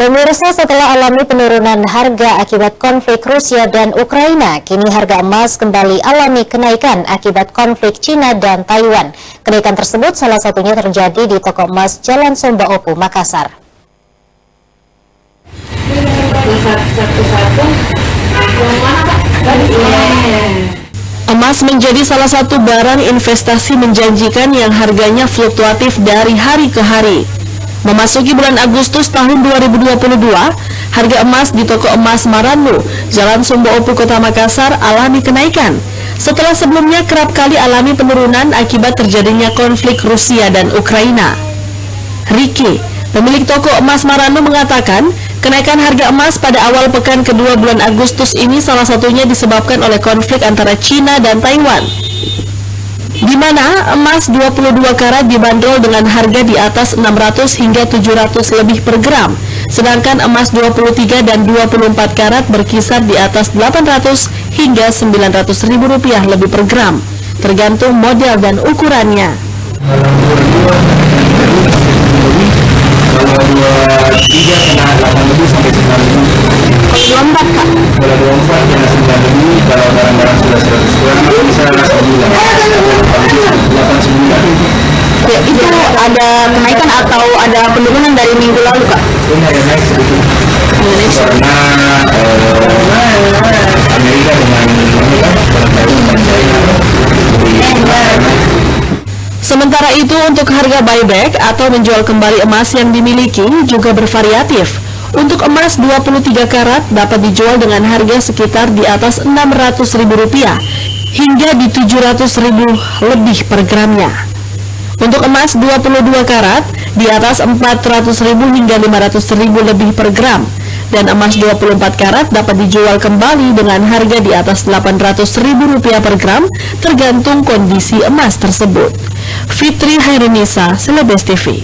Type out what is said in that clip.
Pemirsa, setelah alami penurunan harga akibat konflik Rusia dan Ukraina, kini harga emas kembali alami kenaikan akibat konflik Cina dan Taiwan. Kenaikan tersebut salah satunya terjadi di toko emas Jalan Sumba Opu, Makassar. Emas menjadi salah satu barang investasi menjanjikan yang harganya fluktuatif dari hari ke hari. Memasuki bulan Agustus tahun 2022, harga emas di toko emas Maranu, Jalan Sumba Opu, Kota Makassar alami kenaikan. Setelah sebelumnya kerap kali alami penurunan akibat terjadinya konflik Rusia dan Ukraina. Riki, pemilik toko emas Maranu, mengatakan kenaikan harga emas pada awal pekan kedua bulan Agustus ini salah satunya disebabkan oleh konflik antara Cina dan Taiwan, di mana emas 22 karat dibanderol dengan harga di atas 600 hingga 700 lebih per gram, sedangkan emas 23 dan 24 karat berkisar di atas 800 hingga 900 ribu rupiah lebih per gram, tergantung model dan ukurannya. Kalau 23 kena 8.000 sampai 9.000. Kalau 24 Kak? Kalau 24 kena 9.000, kalau barang-barang sudah 100 kurang itu bisa 9. 8.9. Ya, itu ada kenaikan atau ada penurunan dari minggu lalu Kak? Ini ada naik sedikit. Karena Amerika dengan Taiwan dan China. Sementara itu, untuk harga buyback atau menjual kembali emas yang dimiliki juga bervariatif. Untuk emas 23 karat dapat dijual dengan harga sekitar di atas Rp600.000 hingga di Rp700.000 lebih per gramnya. Untuk emas 22 karat di atas Rp400.000 hingga Rp500.000 lebih per gram. Dan emas 24 karat dapat dijual kembali dengan harga di atas Rp800.000 per gram, tergantung kondisi emas tersebut. Fitri Hairunisa, Celebes TV.